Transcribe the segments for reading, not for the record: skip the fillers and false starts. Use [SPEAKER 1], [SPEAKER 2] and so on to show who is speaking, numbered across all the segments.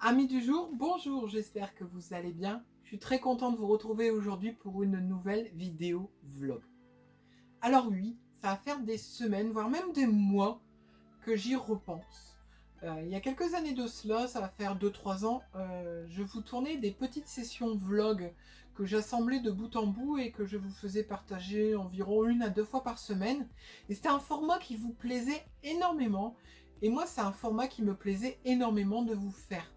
[SPEAKER 1] Amis du jour, bonjour, j'espère que vous allez bien. Je suis très contente de vous retrouver aujourd'hui pour une nouvelle vidéo vlog. Alors oui, ça va faire des semaines, voire même des mois que j'y repense. Il y a quelques années de cela, ça va faire 2-3 ans, je vous tournais des petites sessions vlog que j'assemblais de bout en bout et que je vous faisais partager environ 1 à 2 fois par semaine. Et c'était un format qui vous plaisait énormément. Et moi, c'est un format qui me plaisait énormément de vous faire.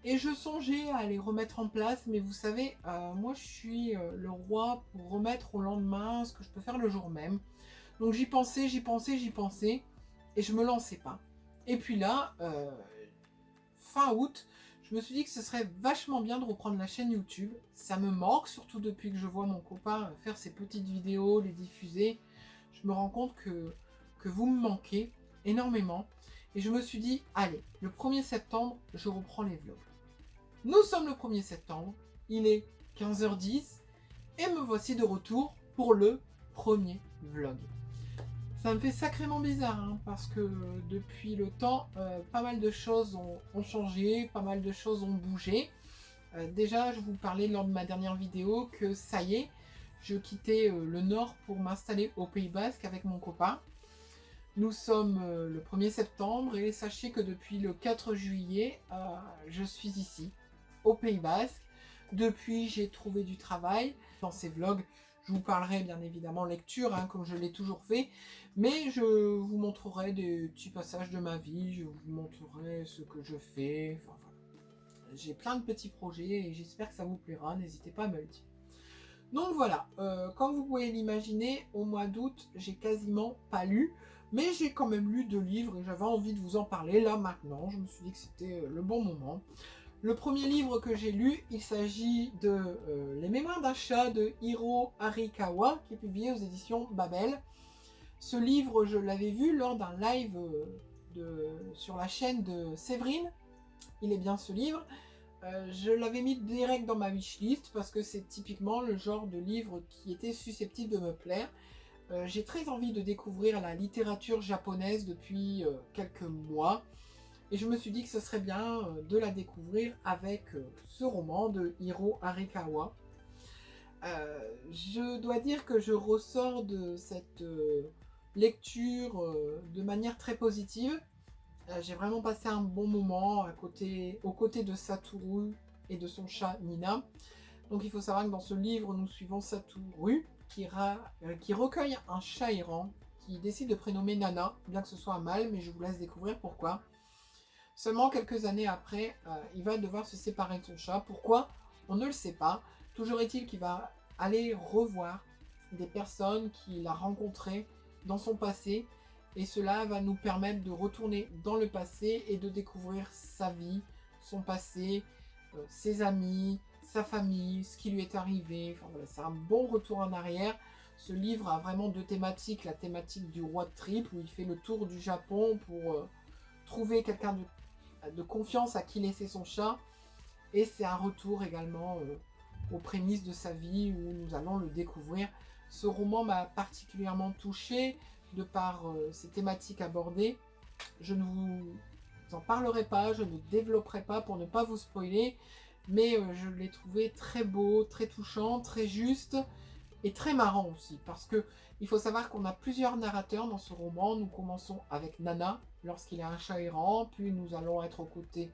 [SPEAKER 1] Et je songeais à les remettre en place, mais vous savez, moi je suis le roi pour remettre au lendemain ce que je peux faire le jour même. Donc j'y pensais, j'y pensais, j'y pensais, et je me lançais pas. Et puis là, fin août, je me suis dit que ce serait vachement bien de reprendre la chaîne YouTube. Ça me manque, surtout depuis que je vois mon copain faire ses petites vidéos, les diffuser. Je me rends compte que vous me manquez énormément. Et je me suis dit, allez, le 1er septembre, je reprends les vlogs. Nous sommes le 1er septembre, il est 15h10 et me voici de retour pour le premier vlog. Ça me fait sacrément bizarre parce que depuis le temps, pas mal de choses ont changé, pas mal de choses ont bougé. Déjà, je vous parlais lors de ma dernière vidéo que ça y est, je quittais le nord pour m'installer au Pays Basque avec mon copain. Nous sommes le 1er septembre et sachez que depuis le 4 juillet, je suis ici, au Pays Basque. Depuis, j'ai trouvé du travail. Dans ces vlogs, je vous parlerai bien évidemment lecture, comme je l'ai toujours fait. Mais je vous montrerai des petits passages de ma vie, je vous montrerai ce que je fais. Enfin, voilà. J'ai plein de petits projets et j'espère que ça vous plaira, n'hésitez pas à me le dire. Donc voilà, comme vous pouvez l'imaginer, au mois d'août, j'ai quasiment pas lu, mais j'ai quand même lu 2 livres et j'avais envie de vous en parler là maintenant. Je me suis dit que c'était le bon moment. Le premier livre que j'ai lu, il s'agit de Les Mémoires d'un chat de Hiro Arikawa, qui est publié aux éditions Babel. Ce livre, je l'avais vu lors d'un live sur la chaîne de Séverine. Il est bien ce livre. Je l'avais mis direct dans ma wishlist parce que c'est typiquement le genre de livre qui était susceptible de me plaire. J'ai très envie de découvrir la littérature japonaise depuis quelques mois et je me suis dit que ce serait bien de la découvrir avec ce roman de Hiro Arikawa. Je dois dire que je ressors de cette lecture de manière très positive. J'ai vraiment passé un bon moment aux côtés de Satoru et de son chat Nina. Donc il faut savoir que dans ce livre, nous suivons Satoru qui recueille un chat errant qui décide de prénommer Nana, bien que ce soit un mâle, mais je vous laisse découvrir pourquoi. Seulement quelques années après, il va devoir se séparer de son chat. Pourquoi? On ne le sait pas. Toujours est-il qu'il va aller revoir des personnes qu'il a rencontrées dans son passé. Et cela va nous permettre de retourner dans le passé et de découvrir sa vie, son passé, ses amis, sa famille, ce qui lui est arrivé. Enfin, voilà, c'est un bon retour en arrière. Ce livre a vraiment 2 thématiques. La thématique du road trip, où il fait le tour du Japon pour trouver quelqu'un de confiance à qui laisser son chat. Et c'est un retour également aux prémices de sa vie, où nous allons le découvrir. Ce roman m'a particulièrement touchée de par ces thématiques abordées. Je ne vous en parlerai pas, je ne développerai pas pour ne pas vous spoiler, mais je l'ai trouvé très beau, très touchant, très juste et très marrant aussi, parce que il faut savoir qu'on a plusieurs narrateurs dans ce roman. Nous commençons avec Nana lorsqu'il est un chat errant, puis nous allons être aux côtés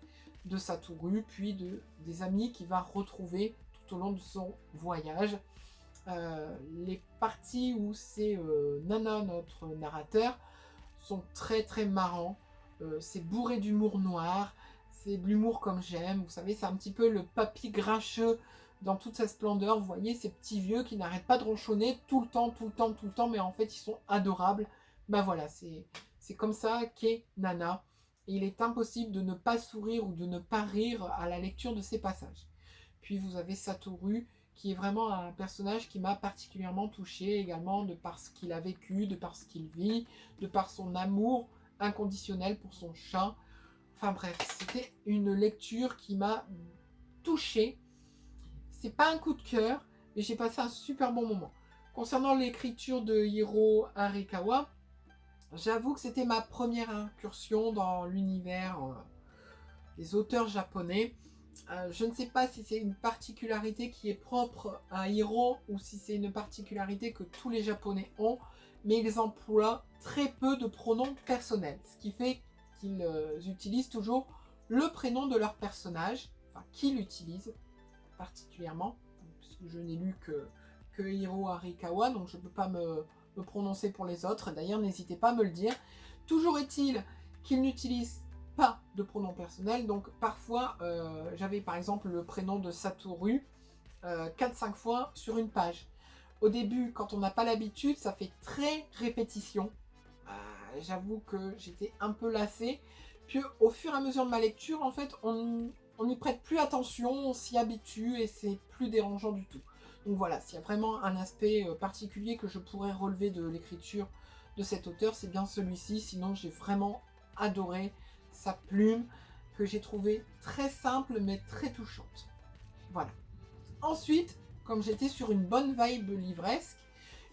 [SPEAKER 1] de Satoru, puis des amis qu'il va retrouver tout au long de son voyage. Les parties où c'est Nana, notre narrateur, sont très très marrants. C'est bourré d'humour noir, c'est de l'humour comme j'aime. Vous savez, c'est un petit peu le papy grincheux dans toute sa splendeur. Vous voyez, ces petits vieux qui n'arrêtent pas de ronchonner tout le temps, tout le temps, tout le temps, mais en fait, ils sont adorables. Ben voilà, c'est comme ça qu'est Nana. Et il est impossible de ne pas sourire ou de ne pas rire à la lecture de ces passages. Puis vous avez Satoru, qui est vraiment un personnage qui m'a particulièrement touchée également, de par ce qu'il a vécu, de par ce qu'il vit, de par son amour inconditionnel pour son chat. Enfin bref, c'était une lecture qui m'a touchée. C'est pas un coup de cœur, mais j'ai passé un super bon moment. Concernant l'écriture de Hiro Arikawa, j'avoue que c'était ma première incursion dans l'univers des auteurs japonais. Je ne sais pas si c'est une particularité qui est propre à Hiro ou si c'est une particularité que tous les Japonais ont, mais ils emploient très peu de pronoms personnels, ce qui fait qu'ils utilisent toujours le prénom de leur personnage, enfin qu'ils l'utilisent particulièrement, puisque je n'ai lu que Hiro Arikawa, donc je ne peux pas me prononcer pour les autres. D'ailleurs, n'hésitez pas à me le dire. Toujours est-il qu'ils n'utilisent pas de pronom personnel, donc parfois j'avais par exemple le prénom de Satoru 4-5 fois sur une page. Au début, quand on n'a pas l'habitude, ça fait très répétition. J'avoue que j'étais un peu lassée. Puis au fur et à mesure de ma lecture, en fait, on n'y prête plus attention, on s'y habitue et c'est plus dérangeant du tout. Donc voilà, s'il y a vraiment un aspect particulier que je pourrais relever de l'écriture de cet auteur, c'est bien celui-ci. Sinon, j'ai vraiment adoré sa plume, que j'ai trouvée très simple mais très touchante. Voilà. Ensuite, comme j'étais sur une bonne vibe livresque,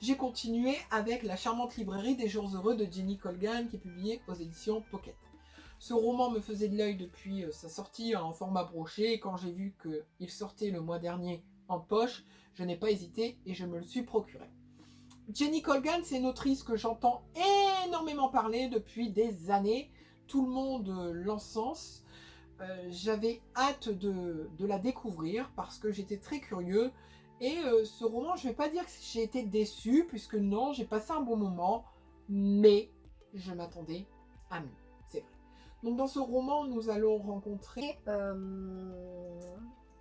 [SPEAKER 1] j'ai continué avec La charmante librairie des jours heureux de Jenny Colgan, qui est publiée aux éditions Pocket. Ce roman me faisait de l'œil depuis sa sortie en format broché, et quand j'ai vu qu'il sortait le mois dernier en poche, je n'ai pas hésité et je me le suis procuré. Jenny Colgan, c'est une autrice que j'entends énormément parler depuis des années. Tout le monde l'encense. J'avais hâte de la découvrir parce que j'étais très curieux. Et ce roman, je ne vais pas dire que j'ai été déçue, puisque non, j'ai passé un bon moment, mais je m'attendais à mieux, c'est vrai. Donc dans ce roman, nous allons rencontrer...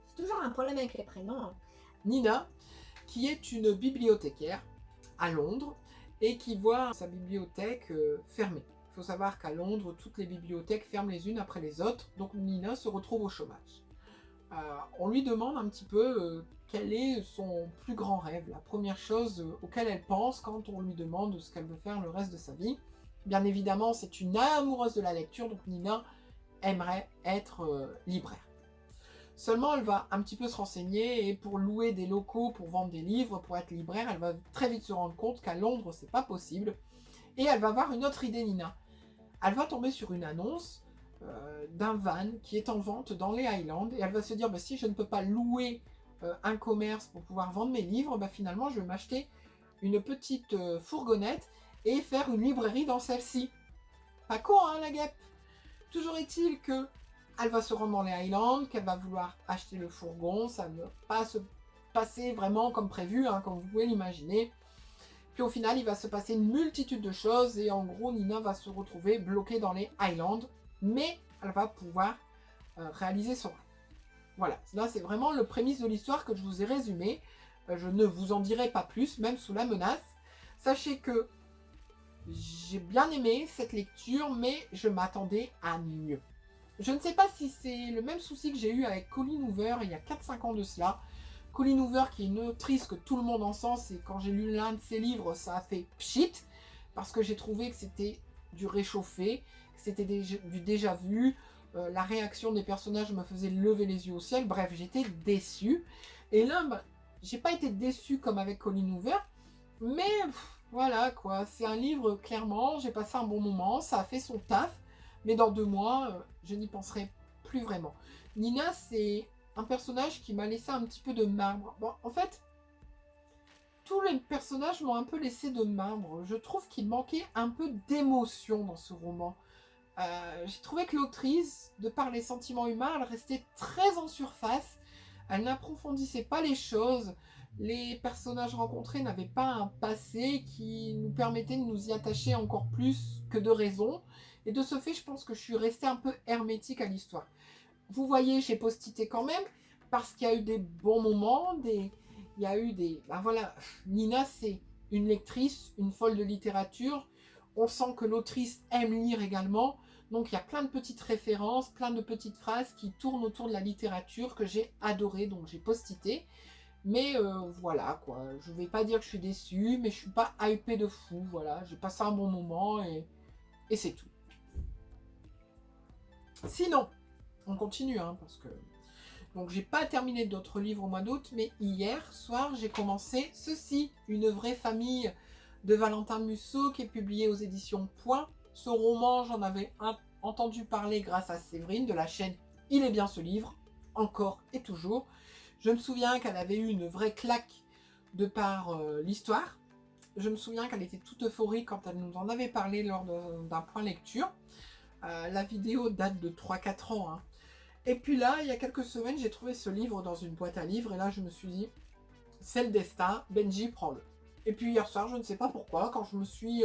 [SPEAKER 2] C'est toujours un problème avec les prénoms.
[SPEAKER 1] Nina, qui est une bibliothécaire à Londres et qui voit sa bibliothèque fermée. Il faut savoir qu'à Londres, toutes les bibliothèques ferment les unes après les autres, donc Nina se retrouve au chômage. On lui demande un petit peu quel est son plus grand rêve, la première chose auquel elle pense quand on lui demande ce qu'elle veut faire le reste de sa vie. Bien évidemment, c'est une amoureuse de la lecture, donc Nina aimerait être libraire. Seulement, elle va un petit peu se renseigner et pour louer des locaux, pour vendre des livres, pour être libraire, elle va très vite se rendre compte qu'à Londres, c'est pas possible. Et elle va avoir une autre idée, Nina. Elle va tomber sur une annonce d'un van qui est en vente dans les Highlands et elle va se dire si je ne peux pas louer un commerce pour pouvoir vendre mes livres, finalement je vais m'acheter une petite fourgonnette et faire une librairie dans celle-ci. Pas con, hein, la guêpe. Toujours est-il que elle va se rendre dans les Highlands, qu'elle va vouloir acheter le fourgon, ça ne va pas se passer vraiment comme prévu, hein, comme vous pouvez l'imaginer. Puis au final, il va se passer une multitude de choses et en gros, Nina va se retrouver bloquée dans les Highlands, mais elle va pouvoir réaliser son rêve. Voilà, là c'est vraiment le prémisse de l'histoire que je vous ai résumé. Je ne vous en dirai pas plus, même sous la menace. Sachez que j'ai bien aimé cette lecture, mais je m'attendais à mieux. Je ne sais pas si c'est le même souci que j'ai eu avec Colleen Hoover il y a 4-5 ans de cela. Colleen Hoover, qui est une autrice que tout le monde encense, et quand j'ai lu l'un de ses livres, ça a fait pchit, parce que j'ai trouvé que c'était du réchauffé, que c'était du déjà vu, la réaction des personnages me faisait lever les yeux au ciel, bref, j'étais déçue. Et là, j'ai pas été déçue comme avec Colleen Hoover, mais voilà quoi, c'est un livre, clairement, j'ai passé un bon moment, ça a fait son taf, mais dans 2 mois, je n'y penserai plus vraiment. Nina, c'est un personnage qui m'a laissé un petit peu de marbre. Bon, en fait, tous les personnages m'ont un peu laissé de marbre. Je trouve qu'il manquait un peu d'émotion dans ce roman. J'ai trouvé que l'autrice, de par les sentiments humains, elle restait très en surface. Elle n'approfondissait pas les choses. Les personnages rencontrés n'avaient pas un passé qui nous permettait de nous y attacher encore plus que de raison. Et de ce fait, je pense que je suis restée un peu hermétique à l'histoire. Vous voyez, j'ai postité quand même, parce qu'il y a eu des bons moments, il y a eu des... voilà, Nina, c'est une lectrice, une folle de littérature. On sent que l'autrice aime lire également. Donc, il y a plein de petites références, plein de petites phrases qui tournent autour de la littérature que j'ai adoré, donc j'ai postité. Mais voilà, quoi. Je vais pas dire que je suis déçue, mais je suis pas hypée de fou, voilà. J'ai passé un bon moment et c'est tout. Sinon, on continue, hein, parce que... Donc, j'ai pas terminé d'autres livres au mois d'août, mais hier soir, j'ai commencé ceci, Une vraie famille de Valentin Musso, qui est publié aux éditions Point. Ce roman, j'en avais entendu parler grâce à Séverine de la chaîne Il est bien ce livre, encore et toujours. Je me souviens qu'elle avait eu une vraie claque de par l'histoire. Je me souviens qu'elle était toute euphorique quand elle nous en avait parlé lors d'un point lecture. La vidéo date de 3-4 ans. Hein. Et puis là, il y a quelques semaines, j'ai trouvé ce livre dans une boîte à livres. Et là, je me suis dit, c'est le destin, Benji, prends-le. Et puis hier soir, je ne sais pas pourquoi, quand je me suis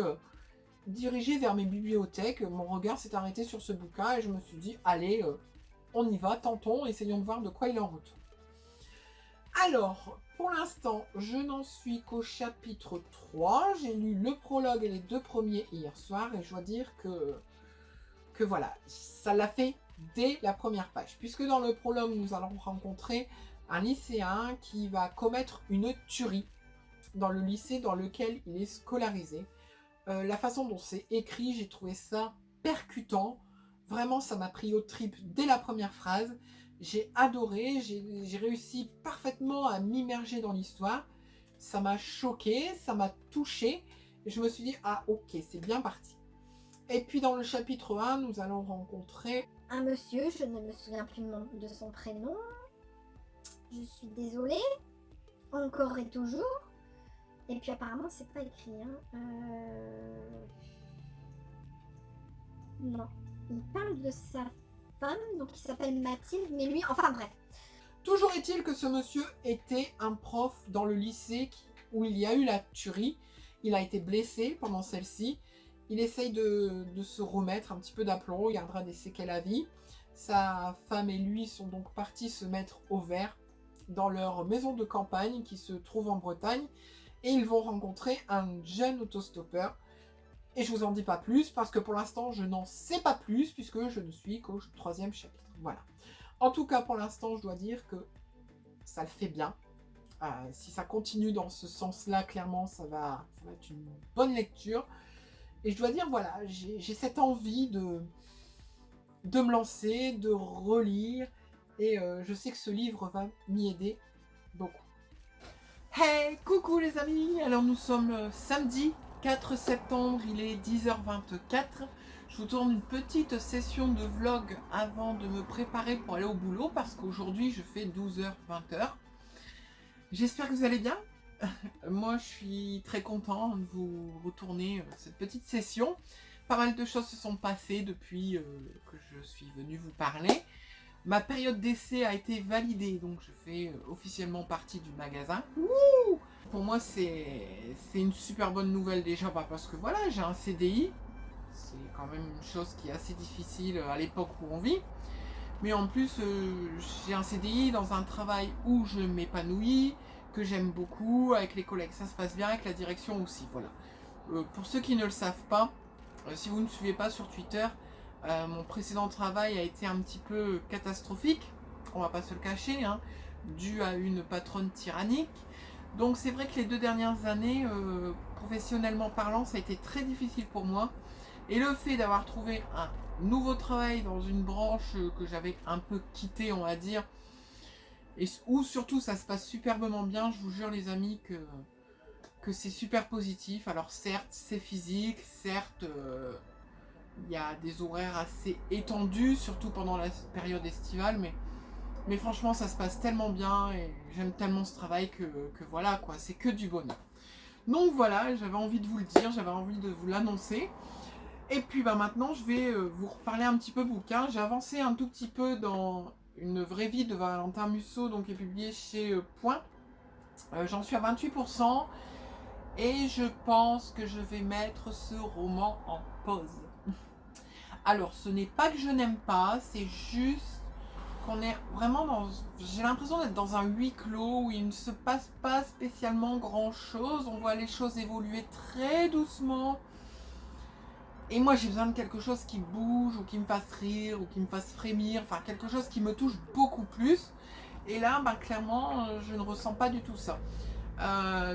[SPEAKER 1] dirigée vers mes bibliothèques, mon regard s'est arrêté sur ce bouquin. Et je me suis dit, allez, on y va, tentons, essayons de voir de quoi il en retourne. Alors, pour l'instant, je n'en suis qu'au chapitre 3. J'ai lu le prologue et les 2 premiers hier soir. Et je dois dire que voilà, ça l'a fait dès la première page. Puisque dans le prologue, nous allons rencontrer un lycéen qui va commettre une tuerie dans le lycée dans lequel il est scolarisé. La façon dont c'est écrit, j'ai trouvé ça percutant. Vraiment, ça m'a pris aux tripes dès la première phrase. J'ai adoré, j'ai réussi parfaitement à m'immerger dans l'histoire. Ça m'a choqué, ça m'a touché. Et je me suis dit, ah ok, c'est bien parti. Et puis dans le chapitre 1, nous allons rencontrer
[SPEAKER 2] un monsieur, je ne me souviens plus de son prénom. Je suis désolée. Encore et toujours. Et puis apparemment, c'est pas écrit. Hein. Non. Il parle de sa femme, donc il s'appelle Mathilde, mais lui, enfin bref.
[SPEAKER 1] Toujours est-il que ce monsieur était un prof dans le lycée où il y a eu la tuerie. Il a été blessé pendant celle-ci. Il essaye de se remettre un petit peu d'aplomb, il gardera des séquelles à vie. Sa femme et lui sont donc partis se mettre au vert dans leur maison de campagne qui se trouve en Bretagne. Et ils vont rencontrer un jeune autostoppeur. Et je vous en dis pas plus parce que pour l'instant je n'en sais pas plus puisque je ne suis qu'au 3e chapitre. Voilà. En tout cas pour l'instant je dois dire que ça le fait bien. Si ça continue dans ce sens-là, clairement ça va être une bonne lecture. Et je dois dire voilà, j'ai cette envie de me lancer, de relire. Et je sais que ce livre va m'y aider beaucoup. Hey, coucou les amis. Alors nous sommes samedi 4 septembre, il est 10h24. Je vous tourne une petite session de vlog avant de me préparer pour aller au boulot parce qu'aujourd'hui je fais 12h, 20h. J'espère que vous allez bien. Moi je suis très content de vous retourner cette petite session. Pas mal de choses se sont passées depuis que je suis venue vous parler. Ma période d'essai a été validée, donc je fais officiellement partie du magasin. Wouh! Pour moi, c'est une super bonne nouvelle déjà, parce que voilà, j'ai un CDI. C'est quand même une chose qui est assez difficile à l'époque où on vit. Mais en plus, j'ai un CDI dans un travail où je m'épanouis, que j'aime beaucoup, avec les collègues, ça se passe bien, avec la direction aussi, voilà. Pour ceux qui ne le savent pas, si vous ne me suivez pas sur Twitter, mon précédent travail a été un petit peu catastrophique, on va pas se le cacher, hein, dû à une patronne tyrannique. Donc c'est vrai que les 2 dernières années, professionnellement parlant, ça a été très difficile pour moi. Et le fait d'avoir trouvé un nouveau travail dans une branche que j'avais un peu quittée, on va dire, et où surtout ça se passe superbement bien, je vous jure les amis que c'est super positif. Alors certes, c'est physique, certes... il y a des horaires assez étendus, surtout pendant la période estivale, mais franchement ça se passe tellement bien et j'aime tellement ce travail que voilà quoi, c'est que du bonheur. Donc voilà, j'avais envie de vous le dire, j'avais envie de vous l'annoncer. Et puis maintenant je vais vous reparler un petit peu bouquin. J'ai avancé un tout petit peu dans Une vraie vie de Valentin Musso, donc qui est publié chez Point. J'en suis à 28% et je pense que je vais mettre ce roman en pause. Alors, ce n'est pas que je n'aime pas, c'est juste qu'on est vraiment dans... J'ai l'impression d'être dans un huis clos où il ne se passe pas spécialement grand-chose. On voit les choses évoluer très doucement. Et moi, j'ai besoin de quelque chose qui bouge, ou qui me fasse rire, ou qui me fasse frémir. Enfin, quelque chose qui me touche beaucoup plus. Et là, clairement, je ne ressens pas du tout ça.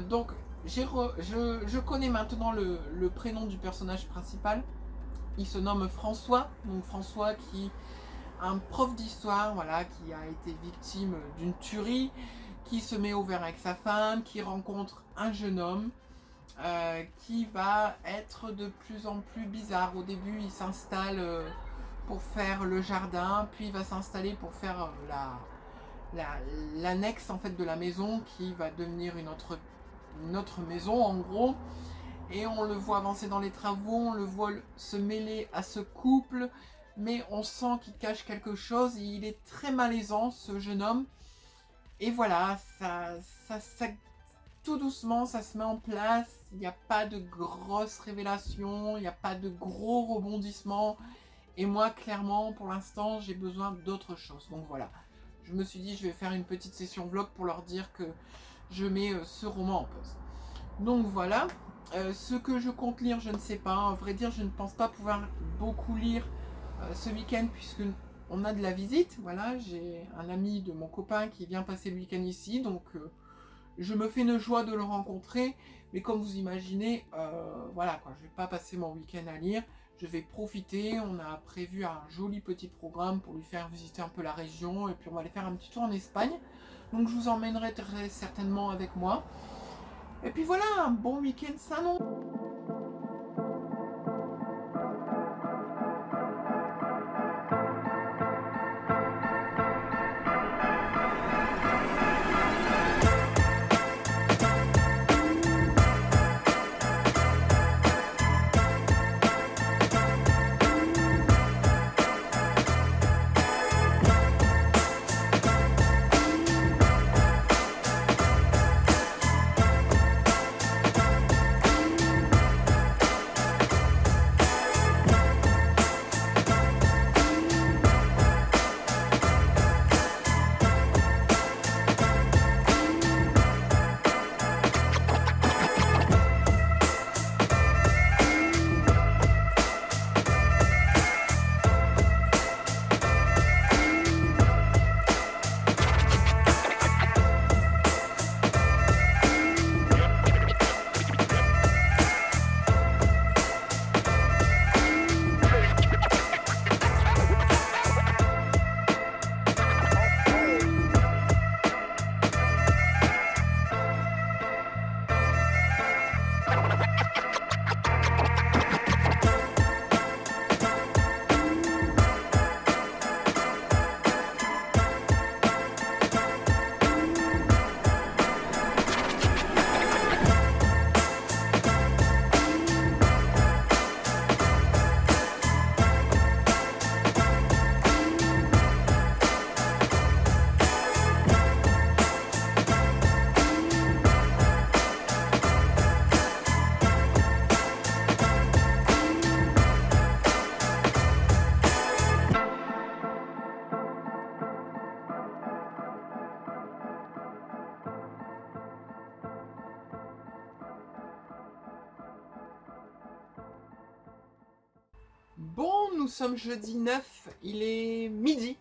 [SPEAKER 1] Donc, je connais maintenant le prénom du personnage principal. Il se nomme François, donc François qui un prof d'histoire, voilà, qui a été victime d'une tuerie, qui se met au vert avec sa femme, qui rencontre un jeune homme qui va être de plus en plus bizarre. Au début, il s'installe pour faire le jardin, puis il va s'installer pour faire l'annexe en fait de la maison qui va devenir une autre maison en gros. Et on le voit avancer dans les travaux, on le voit se mêler à ce couple, mais on sent qu'il cache quelque chose, il est très malaisant ce jeune homme. Et voilà, ça tout doucement, ça se met en place, il n'y a pas de grosses révélations, il n'y a pas de gros rebondissements. Et moi, clairement, pour l'instant, j'ai besoin d'autre chose. Donc voilà, je me suis dit, je vais faire une petite session vlog pour leur dire que je mets ce roman en pause. Donc voilà, ce que je compte lire, je ne sais pas. À vrai dire, je ne pense pas pouvoir beaucoup lire ce week-end puisque on a de la visite. Voilà, j'ai un ami de mon copain qui vient passer le week-end ici, donc je me fais une joie de le rencontrer. Mais comme vous imaginez, voilà quoi, je vais pas passer mon week-end à lire. Je vais profiter. On a prévu un joli petit programme pour lui faire visiter un peu la région et puis on va aller faire un petit tour en Espagne. Donc je vous emmènerai très certainement avec moi. Et puis voilà, un bon week-end s'annonce. Bon, nous sommes jeudi 9, il est midi.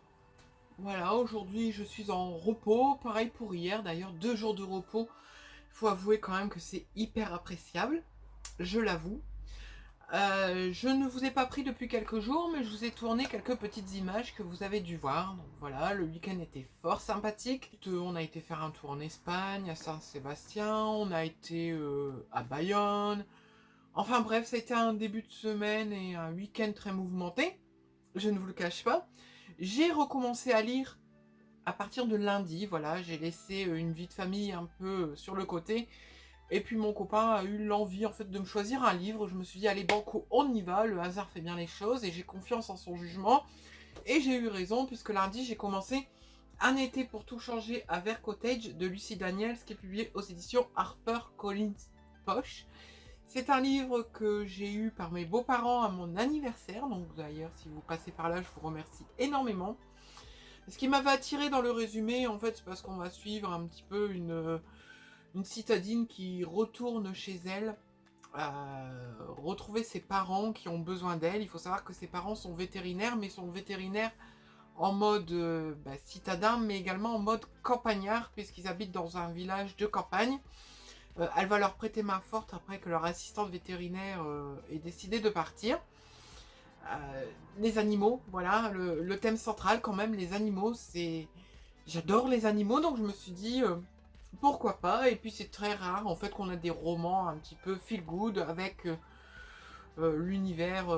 [SPEAKER 1] Voilà, aujourd'hui je suis en repos, pareil pour hier d'ailleurs, 2 jours de repos. Il faut avouer quand même que c'est hyper appréciable, je l'avoue. Je ne vous ai pas pris depuis quelques jours, mais je vous ai tourné quelques petites images que vous avez dû voir. Donc voilà, le week-end était fort sympathique. On a été faire un tour en Espagne, à Saint-Sébastien, on a été à Bayonne. Enfin bref, ça a été un début de semaine et un week-end très mouvementé, je ne vous le cache pas. J'ai recommencé à lire à partir de lundi, voilà, j'ai laissé une vie de famille un peu sur le côté. Et puis mon copain a eu l'envie en fait de me choisir un livre. Je me suis dit allez banco, on y va, le hasard fait bien les choses et j'ai confiance en son jugement. Et j'ai eu raison puisque lundi j'ai commencé Un été pour tout changer à Vert Cottage de Lucy Daniels qui est publié aux éditions HarperCollins Poche. C'est un livre que j'ai eu par mes beaux-parents à mon anniversaire. Donc d'ailleurs si vous passez par là je vous remercie énormément. Ce qui m'avait attiré dans le résumé en fait c'est parce qu'on va suivre un petit peu une citadine qui retourne chez elle, retrouver ses parents qui ont besoin d'elle. Il faut savoir que ses parents sont vétérinaires, mais sont vétérinaires en mode citadin, mais également en mode campagnard, puisqu'ils habitent dans un village de campagne. Elle va leur prêter main forte après que leur assistante vétérinaire ait décidé de partir. Les animaux, voilà, le thème central quand même, les animaux, c'est... J'adore les animaux, donc je me suis dit... pourquoi pas, et puis c'est très rare en fait qu'on a des romans un petit peu feel good avec l'univers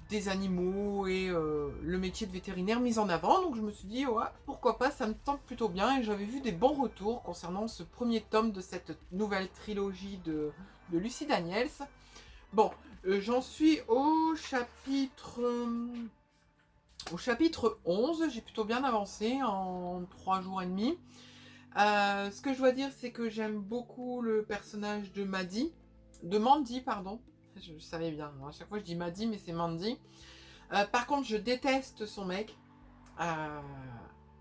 [SPEAKER 1] des animaux et le métier de vétérinaire mis en avant. Donc je me suis dit, ouais, pourquoi pas, ça me tente plutôt bien. Et j'avais vu des bons retours concernant ce premier tome de cette nouvelle trilogie de Lucie Daniels. Bon, j'en suis au chapitre 11. J'ai plutôt bien avancé en 3 jours et demi. Ce que je dois dire, c'est que j'aime beaucoup le personnage de Mandy, pardon. Je savais bien, à chaque fois je dis Maddie, mais c'est Mandy. Par contre, je déteste son mec,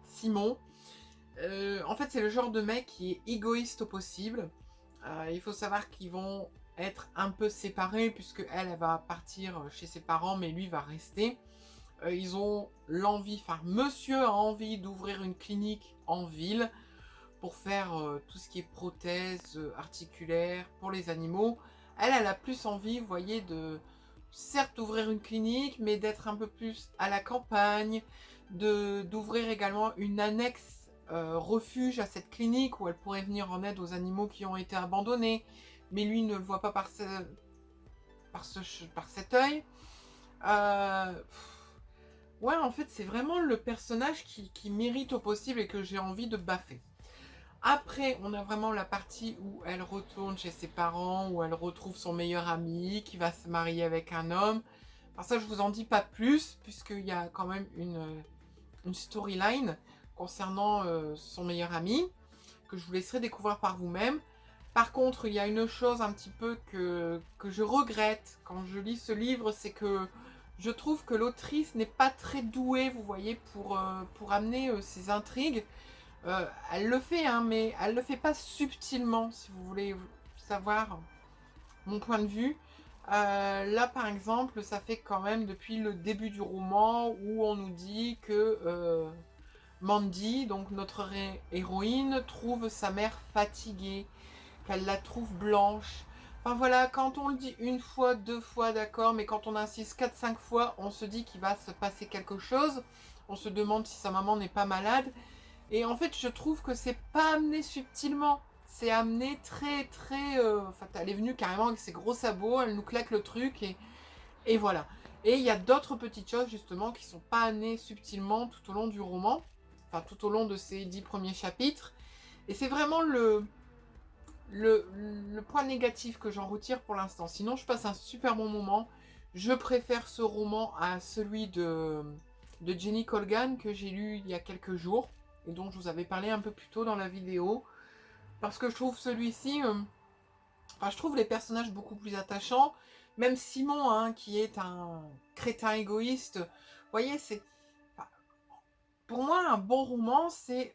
[SPEAKER 1] Simon. En fait, c'est le genre de mec qui est égoïste au possible. Il faut savoir qu'ils vont être un peu séparés, puisque elle va partir chez ses parents, mais lui va rester. Ils ont l'envie, enfin, monsieur a envie d'ouvrir une clinique en ville pour faire tout ce qui est prothèses articulaires pour les animaux. Elle a plus envie, vous voyez, de certes d'ouvrir une clinique, mais d'être un peu plus à la campagne, d'ouvrir également une annexe refuge à cette clinique où elle pourrait venir en aide aux animaux qui ont été abandonnés, mais lui ne le voit pas par cet œil. Ouais, en fait, c'est vraiment le personnage qui mérite au possible et que j'ai envie de baffer. Après, on a vraiment la partie où elle retourne chez ses parents, où elle retrouve son meilleur ami, qui va se marier avec un homme. Alors ça, je vous en dis pas plus, puisqu'il y a quand même une storyline concernant son meilleur ami, que je vous laisserai découvrir par vous-même. Par contre, il y a une chose un petit peu que je regrette quand je lis ce livre, c'est que je trouve que l'autrice n'est pas très douée, vous voyez, pour amener ses intrigues. Elle le fait, hein, mais elle le fait pas subtilement, si vous voulez savoir mon point de vue. Là, par exemple, ça fait quand même depuis le début du roman où on nous dit que Mandy, donc notre héroïne, trouve sa mère fatiguée, qu'elle la trouve blanche. Enfin voilà, quand on le dit une fois, 2 fois, d'accord, mais quand on insiste 4, 5 fois, on se dit qu'il va se passer quelque chose. On se demande si sa maman n'est pas malade. Et en fait, je trouve que c'est pas amené subtilement. C'est amené très, très... Enfin, elle est venue carrément avec ses gros sabots, elle nous claque le truc et voilà. Et il y a d'autres petites choses, justement, qui sont pas amenées subtilement tout au long du roman. Enfin, tout au long de ces 10 premiers chapitres. Et c'est vraiment le point négatif que j'en retire pour l'instant. Sinon, je passe un super bon moment. Je préfère ce roman à celui de Jenny Colgan que j'ai lu il y a quelques jours et dont je vous avais parlé un peu plus tôt dans la vidéo. Parce que je trouve celui-ci... enfin, je trouve les personnages beaucoup plus attachants. Même Simon, hein, qui est un crétin égoïste. Vous voyez, c'est... enfin, pour moi, un bon roman, c'est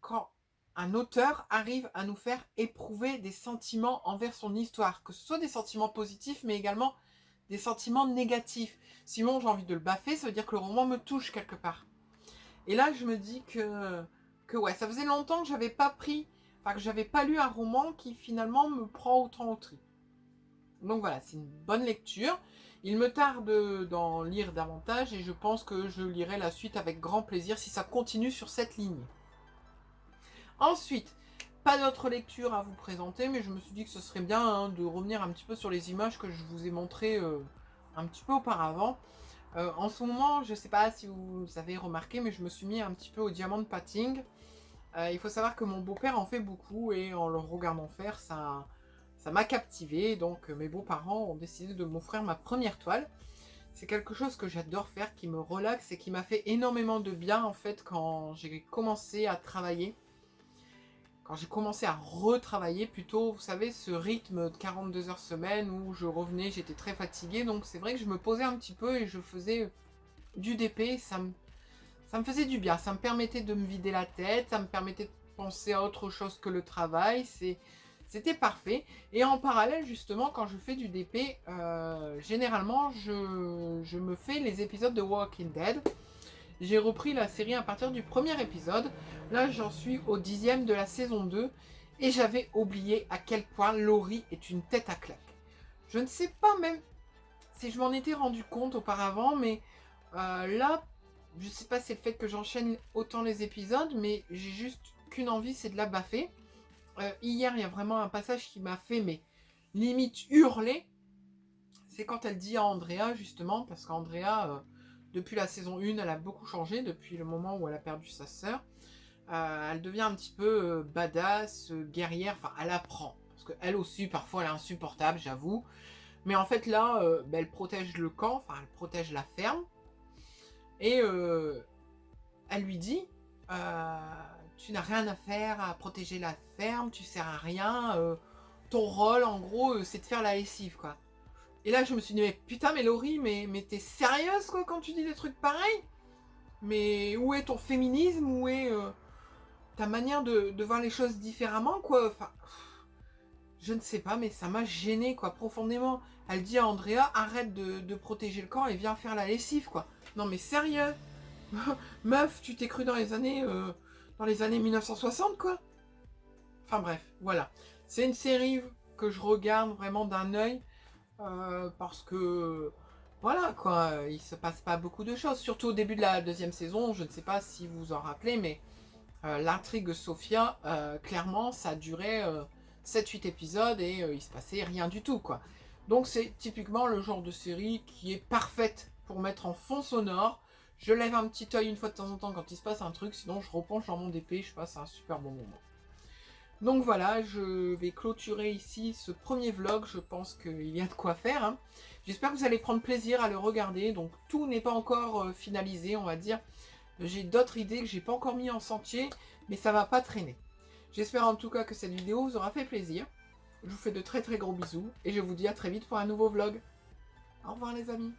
[SPEAKER 1] quand un auteur arrive à nous faire éprouver des sentiments envers son histoire. Que ce soit des sentiments positifs, mais également des sentiments négatifs. Simon, j'ai envie de le baffer, ça veut dire que le roman me touche quelque part. Et là, je me dis que ouais, ça faisait longtemps que j'avais pas pris, enfin que j'avais pas lu un roman qui finalement me prend autant au trip. Donc voilà, c'est une bonne lecture. Il me tarde d'en lire davantage et je pense que je lirai la suite avec grand plaisir si ça continue sur cette ligne. Ensuite, pas d'autre lecture à vous présenter, mais je me suis dit que ce serait bien hein, de revenir un petit peu sur les images que je vous ai montrées un petit peu auparavant. En ce moment, je ne sais pas si vous avez remarqué, mais je me suis mis un petit peu au diamond painting. Il faut savoir que mon beau-père en fait beaucoup et en le regardant faire, ça m'a captivé. Donc mes beaux-parents ont décidé de m'offrir ma première toile. C'est quelque chose que j'adore faire, qui me relaxe et qui m'a fait énormément de bien en fait quand j'ai commencé à travailler. Quand j'ai commencé à retravailler plutôt, vous savez, ce rythme de 42 heures semaine où je revenais, j'étais très fatiguée. Donc c'est vrai que je me posais un petit peu et je faisais du DP. Ça me faisait du bien. Ça me permettait de me vider la tête. Ça me permettait de penser à autre chose que le travail. C'était parfait. Et en parallèle, justement, quand je fais du DP, généralement, je me fais les épisodes de Walking Dead. J'ai repris la série à partir du premier épisode. Là, j'en suis au 10e de la saison 2. Et j'avais oublié à quel point Laurie est une tête à claque. Je ne sais pas même si je m'en étais rendu compte auparavant, mais là, je ne sais pas si c'est le fait que j'enchaîne autant les épisodes, mais j'ai juste qu'une envie, c'est de la baffer. Hier, il y a vraiment un passage qui m'a fait, mais limite hurler. c'est quand elle dit à Andrea, justement, parce qu'Andrea, depuis la saison 1, elle a beaucoup changé, depuis le moment où elle a perdu sa sœur. Elle devient un petit peu badass, guerrière, enfin, elle apprend. Parce qu'elle aussi, parfois, elle est insupportable, j'avoue. Mais en fait, là, elle protège le camp, enfin, elle protège la ferme. Et elle lui dit, tu n'as rien à faire à protéger la ferme, tu sers à rien, ton rôle, en gros, c'est de faire la lessive, quoi. Et là, je me suis dit, mais putain, mais Laurie, mais t'es sérieuse, quoi, quand tu dis des trucs pareils? Mais où est ton féminisme? Où est ta manière de voir les choses différemment, quoi? Enfin, je ne sais pas, mais ça m'a gênée, quoi, profondément. Elle dit à Andrea, arrête de protéger le camp et viens faire la lessive, quoi. Non, mais sérieux? Meuf, tu t'es cru dans les années 1960, quoi. Enfin bref, voilà. C'est une série que je regarde vraiment d'un œil parce que voilà, quoi, il se passe pas beaucoup de choses. Surtout au début de la deuxième saison, je ne sais pas si vous vous en rappelez, mais l'intrigue Sophia, clairement, ça durait 7-8 épisodes et il se passait rien du tout, quoi. Donc c'est typiquement le genre de série qui est parfaite pour mettre en fond sonore. Je lève un petit œil une fois de temps en temps quand il se passe un truc, sinon je repenche dans mon DP, je passe un super bon moment. Donc voilà, je vais clôturer ici ce premier vlog, je pense qu'il y a de quoi faire, hein. J'espère que vous allez prendre plaisir à le regarder, donc tout n'est pas encore finalisé, on va dire. J'ai d'autres idées que j'ai pas encore mis en sentier, mais ça va pas traîner. J'espère en tout cas que cette vidéo vous aura fait plaisir. Je vous fais de très très gros bisous, et je vous dis à très vite pour un nouveau vlog. Au revoir les amis.